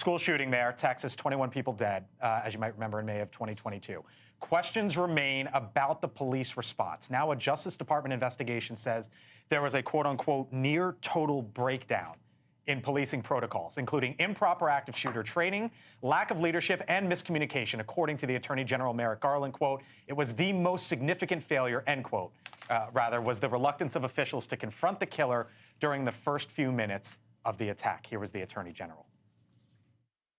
school shooting there, Texas, 21 people dead, as you might remember, in May of 2022. Questions remain about the police response. Now, a Justice Department investigation says there was a quote-unquote near total breakdown in policing protocols, including improper active shooter training, lack of leadership, and miscommunication. According to the Attorney General Merrick Garland, quote, it was the most significant failure, end quote, was the reluctance of officials to confront the killer during the first few minutes of the attack. Here was the Attorney General.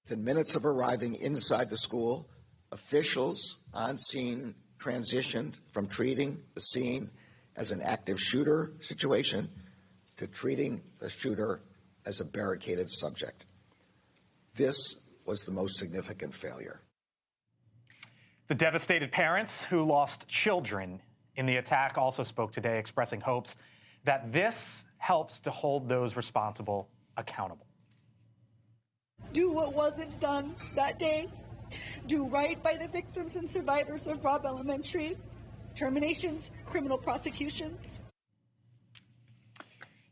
Within minutes of arriving inside the school, officials on scene transitioned from treating the scene as an active shooter situation to treating the shooter as a barricaded subject. This was the most significant failure. The devastated parents who lost children in the attack also spoke today, expressing hopes that this helps to hold those responsible accountable. Do what wasn't done that day. Do right by the victims and survivors of Robb Elementary. Terminations, criminal prosecutions.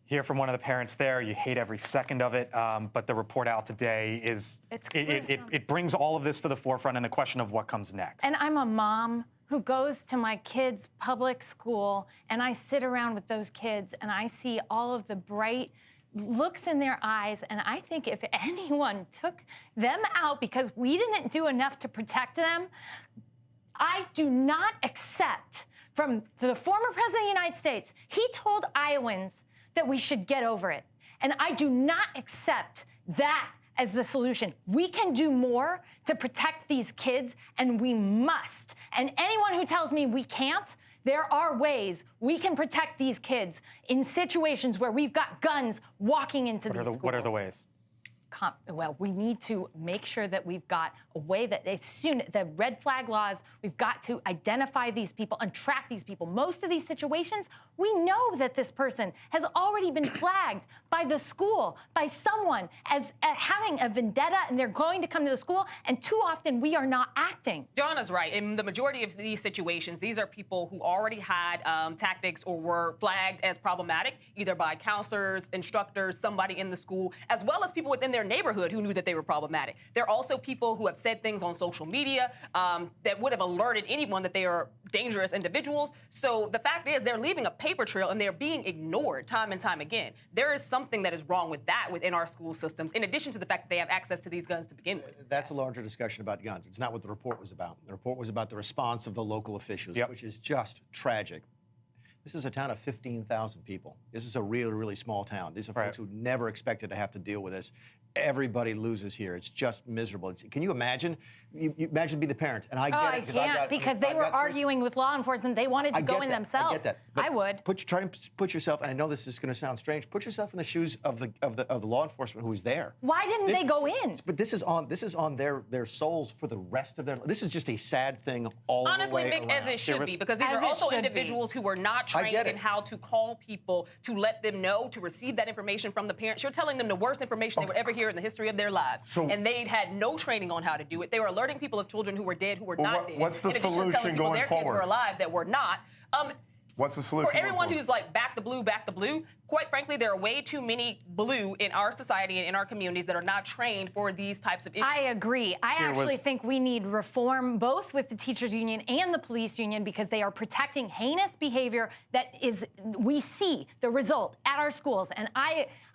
Hear from one of the parents there. You hate every second of it, but the report out today is it brings all of this to the forefront and the question of what comes next. And I'm a mom who goes to my kids' public school, and I sit around with those kids and I see all of the bright looks in their eyes, and I think if anyone took them out because we didn't do enough to protect them, I do not accept from the former president of the United States, he told Iowans that we should get over it. And I do not accept that as the solution. We can do more to protect these kids, and we must. And anyone who tells me we can't, there are ways we can protect these kids in situations where we've got guns walking into these schools. What are the ways? Well, we need to make sure that we've got a way that as soon the red flag laws, we've got to identify these people and track these people. Most of these situations, we know that this person has already been flagged by the school, by someone as having a vendetta, and they're going to come to the school, and too often we are not acting. Johanna's right. In the majority of these situations, these are people who already had tactics or were flagged as problematic, either by counselors, instructors, somebody in the school, as well as people within their neighborhood who knew that they were problematic. There are also people who have said things on social media that would have alerted anyone that they are dangerous individuals. So the fact is they're leaving a paper trail and they're being ignored time and time again. There is something that is wrong with that within our school systems, in addition to the fact that they have access to these guns to begin with. That's a larger discussion about guns. It's not what the report was about. The report was about the response of the local officials, which is just tragic. This is a town of 15,000 people. This is a really, really small town. These are folks who never expected to have to deal with this. Everybody loses here. It's just miserable. Can you imagine? You imagine being the parent, and I get it. I can't, because they were arguing with law enforcement. They wanted to go in themselves. I get that. I would. Try and put yourself, and I know this is going to sound strange, put yourself in the shoes of the law enforcement who was there. Why didn't they go in? But this is on their souls for the rest of their life. This is just a sad thing all the way Honestly, Mick, around. as it should be, because these are also individuals who were not trained in how to call people, to let them know, to receive that information from the parents. You're telling them the worst information they would ever hear in the history of their lives. And they had no training on how to do it. They were alerting people of children who were dead, who were not dead. What's the solution telling people going their forward? kids were alive that were not. What's the solution? For everyone who's like, back the blue, quite frankly, there are way too many blue in our society and in our communities that are not trained for these types of issues. I agree. I actually think we need reform both with the teachers union and the police union, because they are protecting heinous behavior that is, we see the result at our schools. And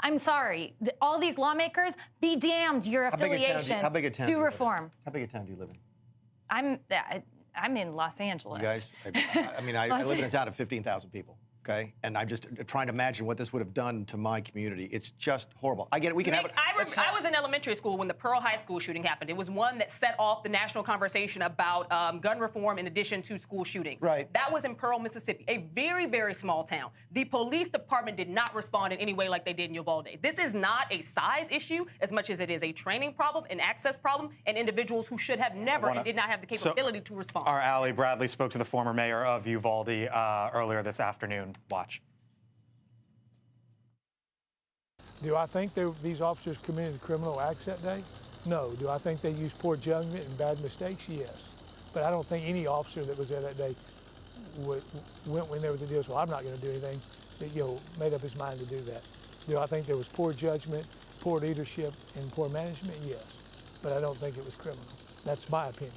I'm sorry, all these lawmakers, be damned your affiliation. How big a town do reform. How big a town do you live in? I'm in Los Angeles. You guys, I live in a town of 15,000 people. Okay, and I'm just trying to imagine what this would have done to my community. It's just horrible. I get it. We can have it. I was in elementary school when the Pearl High School shooting happened. It was one that set off the national conversation about gun reform in addition to school shootings. Right. That was in Pearl, Mississippi, a very, very small town. The police department did not respond in any way like they did in Uvalde. This is not a size issue as much as it is a training problem, an access problem, and individuals who should have never and did not have the capability to respond. Our Allie Bradley spoke to the former mayor of Uvalde earlier this afternoon. Watch. Do I think these officers committed criminal acts that day? No. Do I think they used poor judgment and bad mistakes? Yes. But I don't think any officer that was there that day went when there was a deal, well, I'm not going to do anything, that, made up his mind to do that. Do I think there was poor judgment, poor leadership, and poor management? Yes. but I don't think it was criminal. That's my opinion.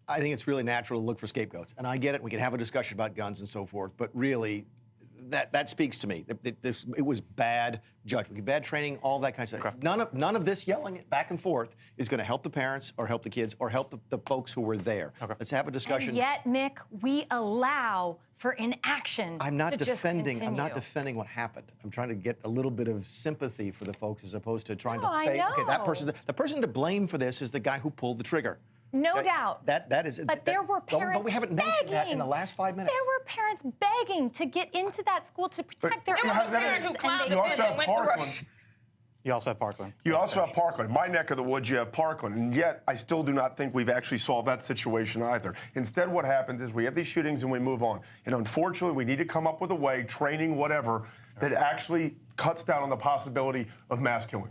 I think it's really natural to look for scapegoats. And I get it. We can have a discussion about guns and so forth. But really, that speaks to me. It was bad judgment, bad training, all that kind of stuff. Okay. None of this yelling back and forth is going to help the parents or help the kids or help the folks who were there. Okay. Let's have a discussion. And yet, Mick, we allow for inaction. I'm not defending. Just I'm not defending what happened. I'm trying to get a little bit of sympathy for the folks as opposed to trying to fake. Okay, that person. The person to blame for this is the guy who pulled the trigger. No doubt. That is. But there were parents But we haven't mentioned that in the last 5 minutes. There were parents begging to get into that school to protect their There was a parent who climbed the fence and went through. You also have Parkland. You also have Parkland. My neck of the woods, you have Parkland. And yet, I still do not think we've actually solved that situation either. Instead, what happens is we have these shootings and we move on. And unfortunately, we need to come up with a way, training, whatever, that actually cuts down on the possibility of mass killing.